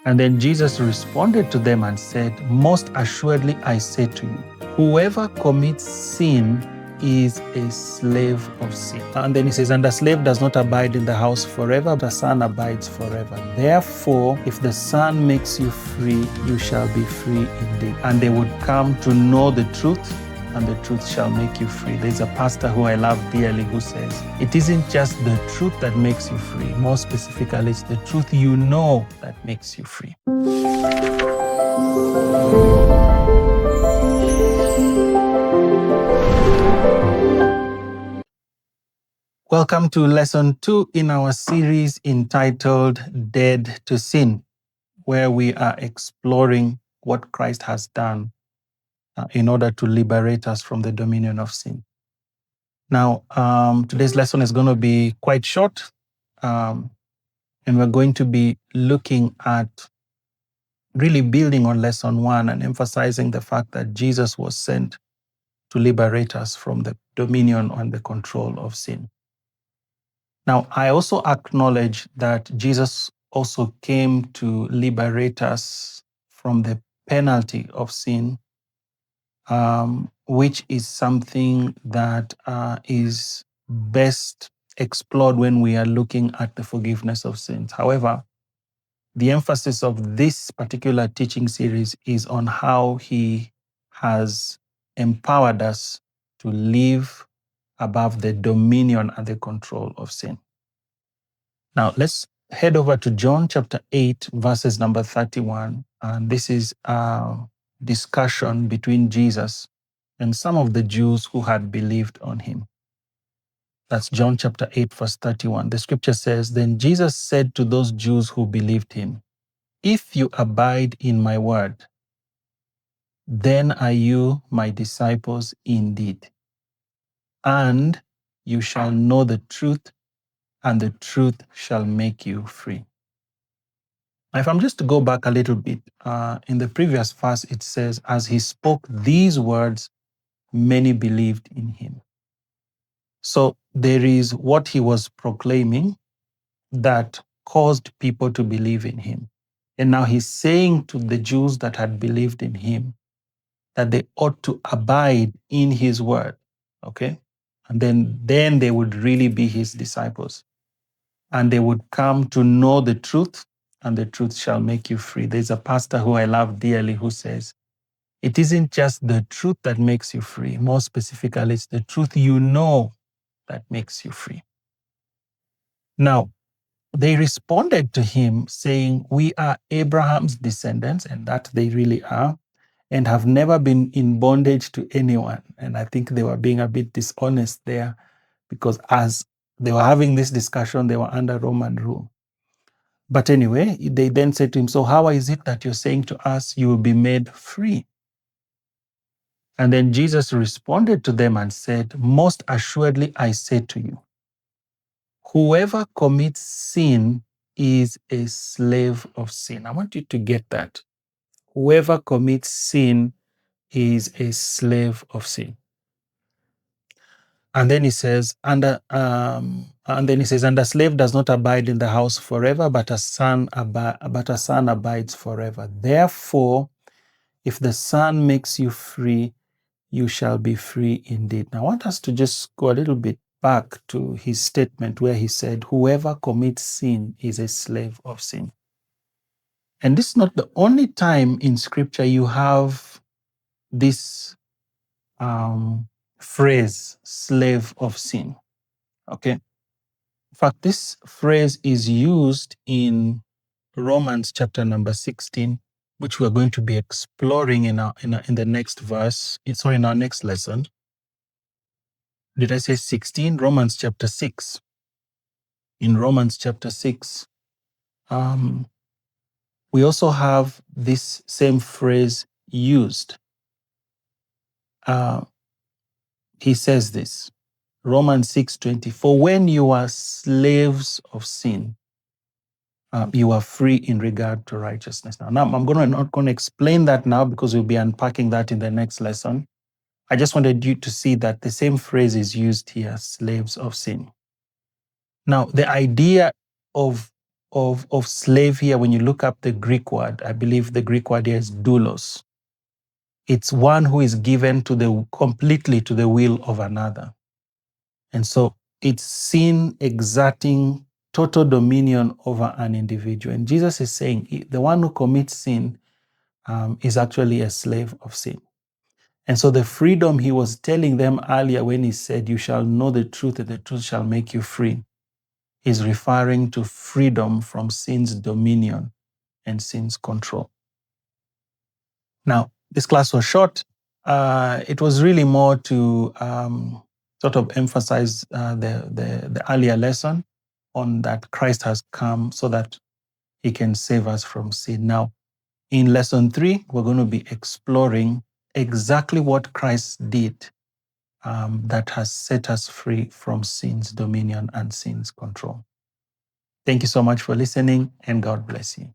And then Jesus responded to them and said, "Most assuredly I say to you, whoever commits sin is a slave of sin." And then he says, "And the slave does not abide in the house forever, the Son abides forever. Therefore, if the Son makes you free, you shall be free indeed." And they would come to know the truth, and the truth shall make you free. There's a pastor who I love dearly who says, it isn't just the truth that makes you free. More specifically, it's the truth you know that makes you free. Welcome to lesson 2 in our series entitled Dead to Sin, where we are exploring what Christ has done in order to liberate us from the dominion of sin. Now, today's lesson is going to be quite short, and we're going to be looking at really building on lesson 1 and emphasizing the fact that Jesus was sent to liberate us from the dominion and the control of sin. Now, I also acknowledge that Jesus also came to liberate us from the penalty of sin, which is something that is best explored when we are looking at the forgiveness of sins. However, the emphasis of this particular teaching series is on how he has empowered us to live above the dominion and the control of sin. Now, let's head over to John chapter 8, verses number 31. And this is a discussion between Jesus and some of the Jews who had believed on him. That's John chapter 8, verse 31. The scripture says, "Then Jesus said to those Jews who believed him, 'If you abide in my word, then are you my disciples indeed. And you shall know the truth, and the truth shall make you free.'" Now, if I'm just to go back a little bit, in the previous verse, it says, "As he spoke these words, many believed in him." So there is what he was proclaiming that caused people to believe in him. And now he's saying to the Jews that had believed in him that they ought to abide in his word, okay? And then they would really be his disciples. And they would come to know the truth, and the truth shall make you free. There's a pastor who I love dearly who says, it isn't just the truth that makes you free. More specifically, it's the truth you know that makes you free. Now, they responded to him saying, "We are Abraham's descendants," and that they really are, "and have never been in bondage to anyone." And I think they were being a bit dishonest there, because as they were having this discussion, they were under Roman rule. But anyway, they then said to him, "So how is it that you're saying to us you will be made free?" And then Jesus responded to them and said, "Most assuredly I say to you, whoever commits sin is a slave of sin." I want you to get that. Whoever commits sin is a slave of sin. And then he says, and the slave does not abide in the house forever, but a son abides forever. Therefore, if the Son makes you free, you shall be free indeed. Now, I want us to just go a little bit back to his statement where he said, whoever commits sin is a slave of sin. And this is not the only time in Scripture you have this phrase, slave of sin. Okay? In fact, this phrase is used in Romans chapter number 16, which we're going to be exploring in the next verse. Sorry, in our next lesson. Did I say 16? Romans chapter 6. In Romans chapter 6, we also have this same phrase used. He says this, Romans 6:20, "For when you are slaves of sin, you are free in regard to righteousness." Now I'm not going to explain that now because we'll be unpacking that in the next lesson. I just wanted you to see that the same phrase is used here, slaves of sin. Now, the idea of of slave here, when you look up the Greek word, I believe the Greek word here is doulos. It's one who is given completely to the will of another. And so it's sin exerting total dominion over an individual. And Jesus is saying the one who commits sin is actually a slave of sin. And so the freedom he was telling them earlier when he said, you shall know the truth and the truth shall make you free, is referring to freedom from sin's dominion and sin's control. Now, this class was short. It was really more to sort of emphasize the earlier lesson on that Christ has come so that he can save us from sin. Now, in lesson 3, we're going to be exploring exactly what Christ did that has set us free from sin's dominion and sin's control. Thank you so much for listening, and God bless you.